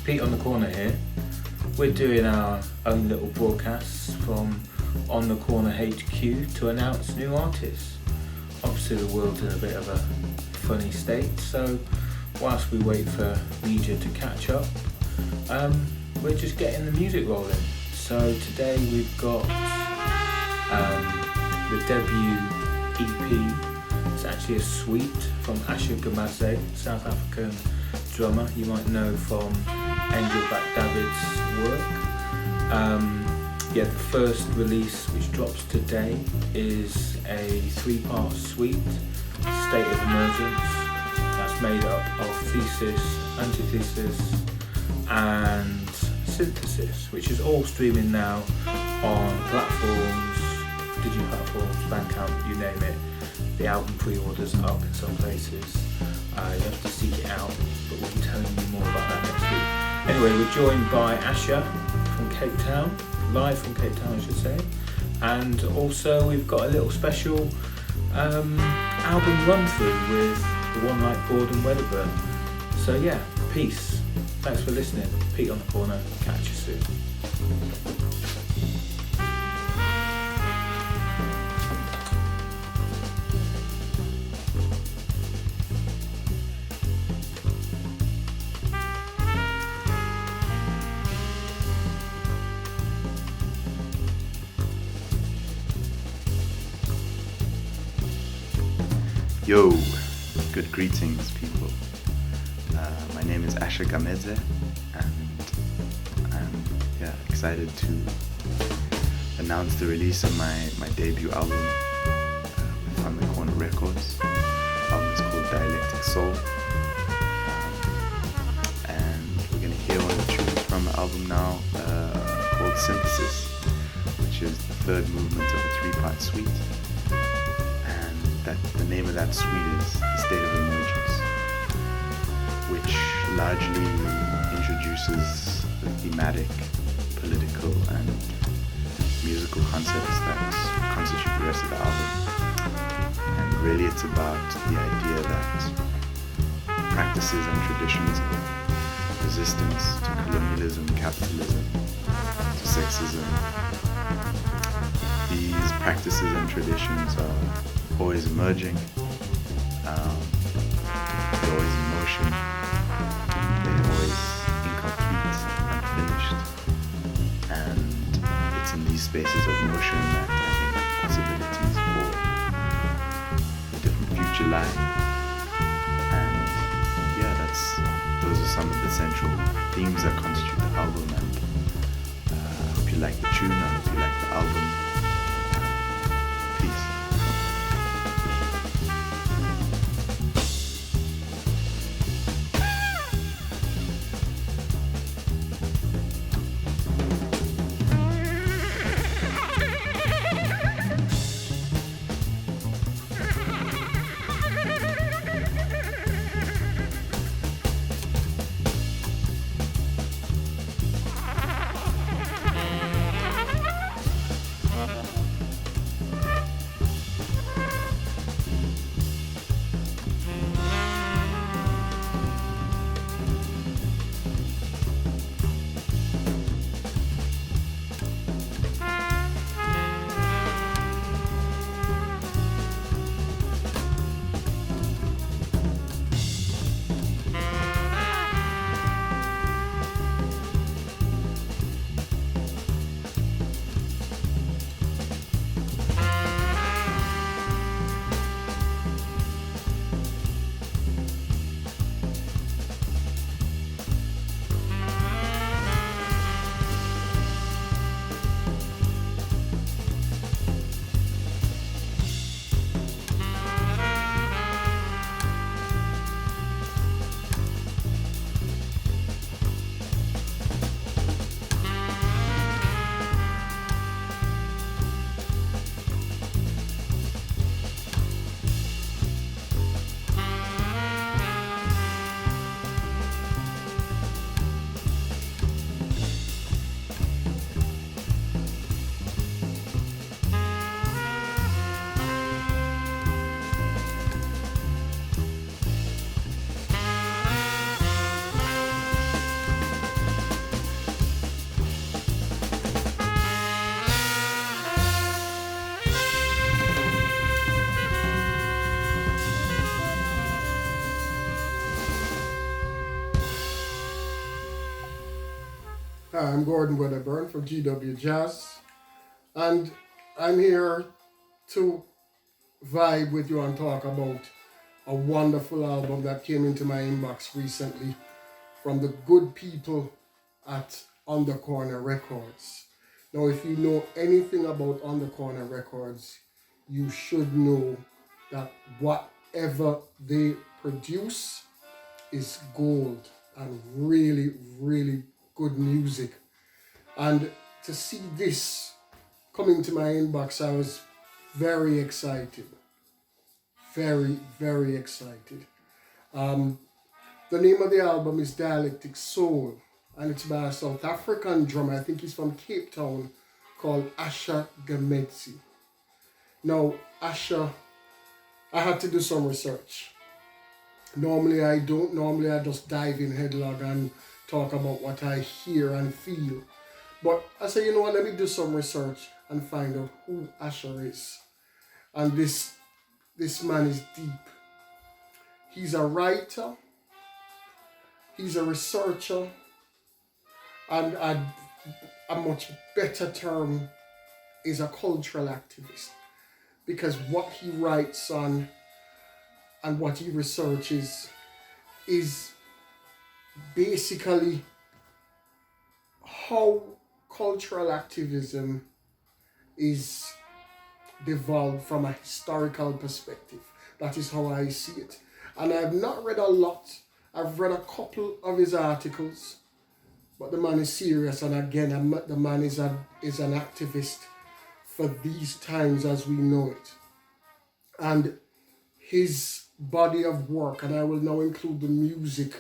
Pete on the corner here. We're doing our own little broadcasts from On the Corner HQ to announce new artists. Obviously the world's in a bit of a funny state, so whilst we wait for media to catch up, we're just getting the music rolling. So today we've got the debut EP. It's actually a suite from Asher Gamedze, South African drummer you might know from Angel David's work. The first release, which drops today, is a 3-part suite, State of Emergence. That's made up of thesis, antithesis and synthesis, which is all streaming now on platforms, digital platforms, Bandcamp, you name it. The album pre-orders are up in some places. You have to seek it out, but we'll be telling you more about that next week. Anyway, we're joined by Asher from Cape Town, live from Cape Town I should say, and also we've got a little special album run through with the One Night Boredom Wedderburn. So yeah, peace. Thanks for listening. Pete on the corner. Catch you soon. Yo, good greetings people. My name is Asher Gamedze and I'm excited to announce the release of my debut album with On the Corner Records. The album is called Dialectic Soul, and we're going to hear one of the tunes from the album now called Synthesis, which is the third movement of a 3-part suite. The name of that suite is The State of Emergence, which largely introduces the thematic, political and musical concepts that constitute the rest of the album. And really it's about the idea that practices and traditions of resistance to colonialism, capitalism, to sexism, these practices and traditions are always emerging, they're always in motion, they're always incomplete, unfinished, and it's in these spaces of motion that I think possibilities for a different future lie. And those are some of the central themes that constitute the album, and I hope you like the tune, I hope you like the album. Peace. I'm Gordon Wedderburn from GW Jazz, and I'm here to vibe with you and talk about a wonderful album that came into my inbox recently from the good people at On the Corner Records. Now, if you know anything about On the Corner Records, you should know that whatever they produce is gold and really, really good music. And to see this coming to my inbox, I was very excited. Very, very excited. The name of the album is Dialectic Soul, and it's by a South African drummer, I think he's from Cape Town, called Asher Gamedze. Now, Asher, I had to do some research. Normally I don't. Normally I just dive in headlong and talk about what I hear and feel. But I said, you know what, let me do some research and find out who Asher is. And this man is deep. He's a writer, he's a researcher, and a much better term is a cultural activist. Because what he writes on and what he researches is basically how cultural activism is devolved from a historical perspective. That is how I see it. And I've not read a lot. I've read a couple of his articles, but the man is serious. And again, the man is an activist for these times as we know it. And his body of work, and I will now include the music,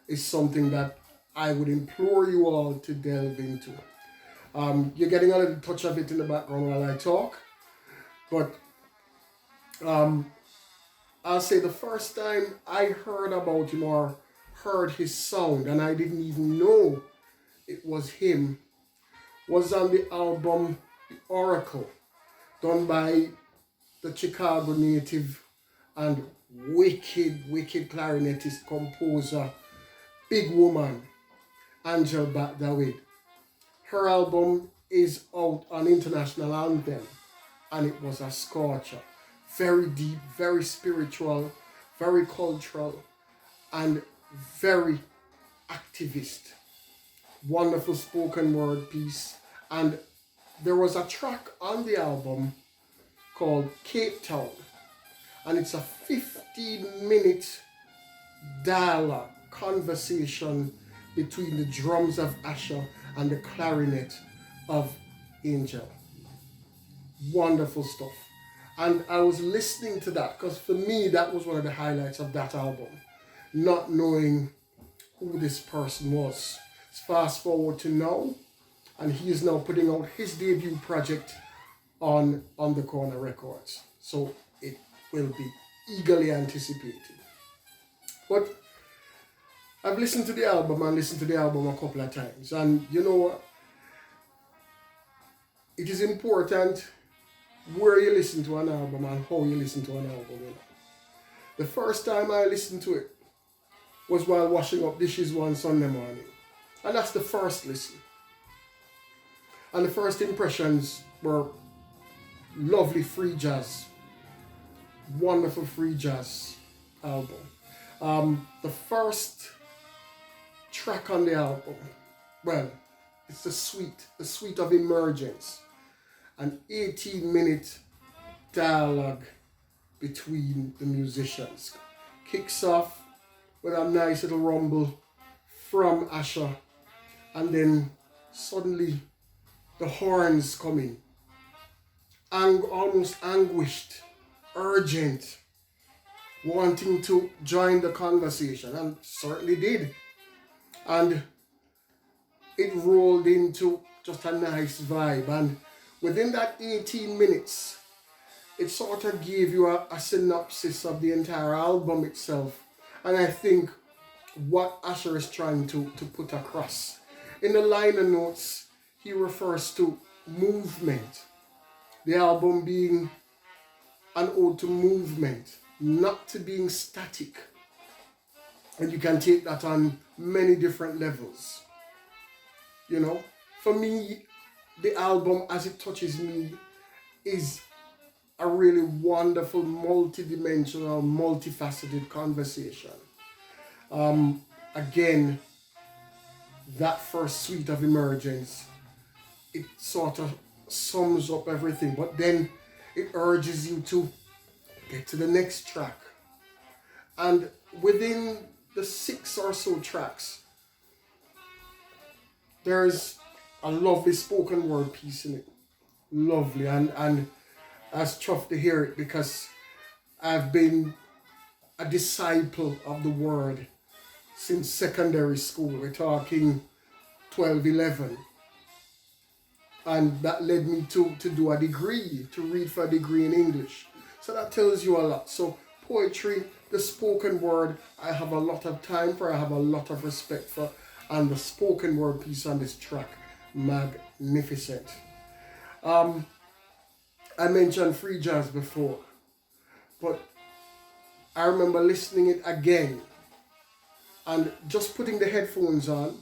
is something that I would implore you all to delve into. You're getting a little touch of it in the background while I talk, but I'll say the first time I heard about him or heard his sound, and I didn't even know it was him, was on the album The Oracle, done by the Chicago native and wicked clarinetist, composer, big woman, Angel David. Her album is out on International Anthem, and it was a scorcher. Very deep, very spiritual, very cultural, and very activist. Wonderful spoken word piece. And there was a track on the album called Cape Town, and it's a 15-minute dialogue, conversation between the drums of Asher and the clarinet of Angel. Wonderful stuff. And I was listening to that because for me that was one of the highlights of that album, not knowing who this person was. Let's fast forward to now, and he is now putting out his debut project on the Corner Records. So it will be eagerly anticipated. But I've listened to the album a couple of times, and you know what? It is important where you listen to an album and how you listen to an album. You know? The first time I listened to it was while washing up dishes one Sunday morning, and that's the first listen. And the first impressions were lovely free jazz, wonderful free jazz album. The first track on the album, well, it's the State of Emergence, an 18-minute dialogue between the musicians. Kicks off with a nice little rumble from Asher, and then suddenly the horns come in. Almost anguished, urgent, wanting to join the conversation, and certainly did. And it rolled into just a nice vibe, and within that 18 minutes, it sort of gave you a synopsis of the entire album itself. And I think what Asher is trying to put across. In the liner notes, he refers to movement. The album being an ode to movement, not to being static. And you can take that on many different levels. You know, for me, the album as it touches me is a really wonderful, multi-dimensional, multifaceted conversation. Again, that first suite of emergence, it sort of sums up everything, but then it urges you to get to the next track. And within the 6 or so tracks, there's a lovely spoken word piece in it. Lovely. And I was chuffed to hear it because I've been a disciple of the word since secondary school. We're talking 12, 11. And that led me to do a degree, to read for a degree in English. So that tells you a lot. So poetry, the spoken word, I have a lot of time for, I have a lot of respect for. And the spoken word piece on this track, magnificent. I mentioned free jazz before, but I remember listening it again and just putting the headphones on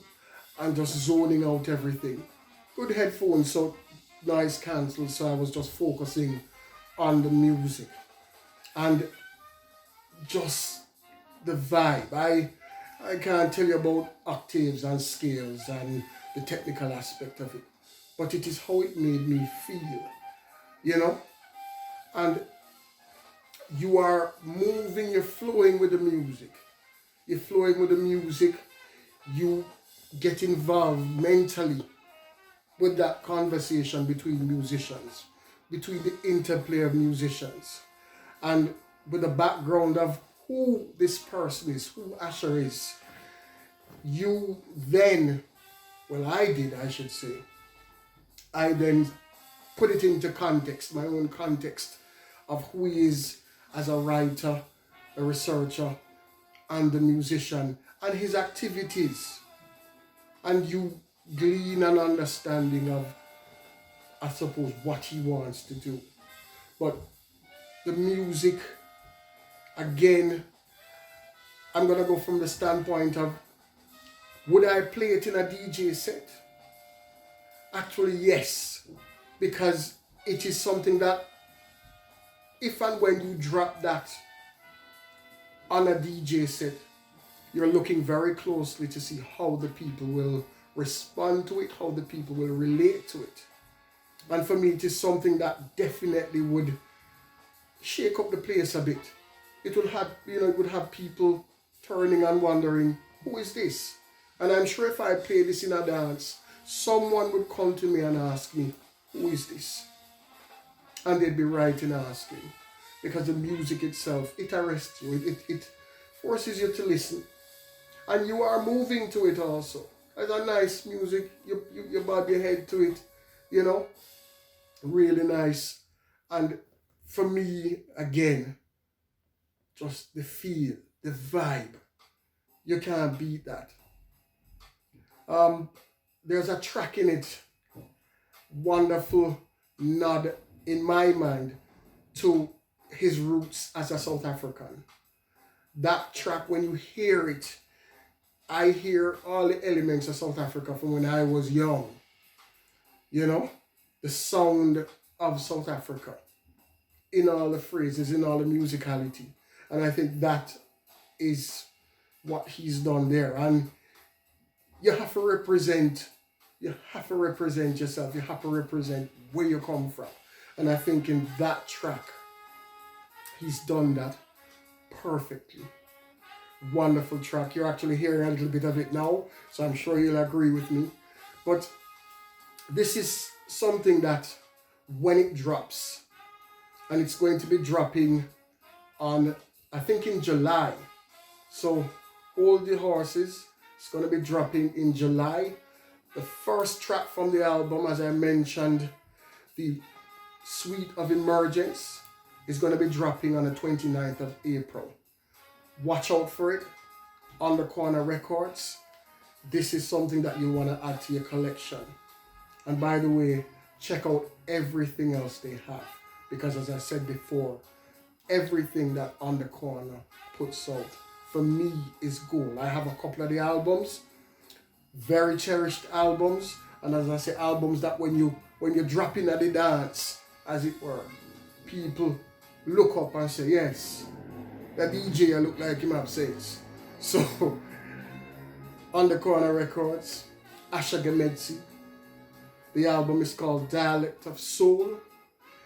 and just zoning out everything. Good headphones, so noise cancelled, so I was just focusing on the music and just the vibe. I can't tell you about octaves and scales and the technical aspect of it, but it is how it made me feel, you know? And you are moving, you're flowing with the music. You're flowing with the music, you get involved mentally with that conversation between musicians, between the interplay of musicians, and with the background of who this person is, who Asher is. You then, well, I should say, I then put it into context, my own context of who he is as a writer, a researcher, and a musician, and his activities. And you glean an understanding of, I suppose, what he wants to do. But the music, again, I'm going to go from the standpoint of, would I play it in a DJ set? Actually, yes, because it is something that if and when you drop that on a DJ set, you're looking very closely to see how the people will respond to it, how the people will relate to it. And for me, it is something that definitely would shake up the place a bit. It would have, it would have people turning and wondering, who is this? And I'm sure if I play this in a dance, someone would come to me and ask me, who is this? And they'd be right in asking. Because the music itself, it arrests you, it forces you to listen. And you are moving to it also. It's a nice music, you bob your head to it, really nice. And for me, again, just the feel, the vibe, you can't beat that. There's a track in it, wonderful nod in my mind to his roots as a South African. That track, when you hear it, I hear all the elements of South Africa from when I was young. The sound of South Africa in all the phrases, in all the musicality. And I think that is what he's done there. And you have to represent yourself. You have to represent where you come from. And I think in that track, he's done that perfectly. Wonderful track. You're actually hearing a little bit of it now, so I'm sure you'll agree with me. But this is something that when it drops, and it's going to be dropping on, I think, in July. So hold the horses. It's going to be dropping in July. The first track from the album, as I mentioned, the State of Emergence, is going to be dropping on the 29th of April. Watch out for it. On the Corner Records. This is something that you want to add to your collection. And by the way, check out everything else they have. Because as I said before, everything that On the Corner puts out, for me, is gold. I have a couple of the albums. very cherished albums, and as I say, albums that when you drop in at the dance, as it were, people look up and say, yes, the DJ look like him have sense. So, On the Corner Records, Asher Gamedze. The album is called Dialect of Soul.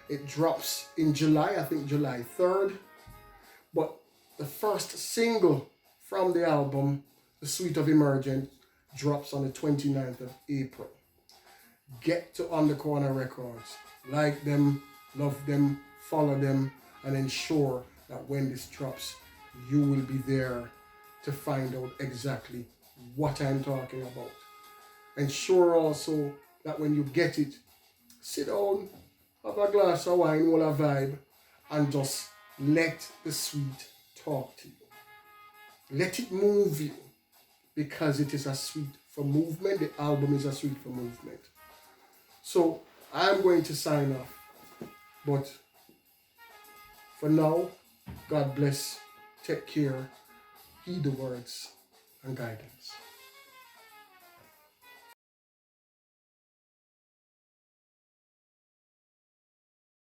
It drops in July, I think July 3rd. But the first single from the album, The State of Emergence, drops on the 29th of April. Get to On the Corner Records. Like them, love them, follow them, and ensure that when this drops, you will be there to find out exactly what I'm talking about. Ensure also that when you get it, sit down, have a glass of wine, while a vibe, and just let the sweet talk to you. Let it move you, because it is a suite for movement. The album is a suite for movement. So I'm going to sign off, but for now, God bless, take care, heed the words and guidance.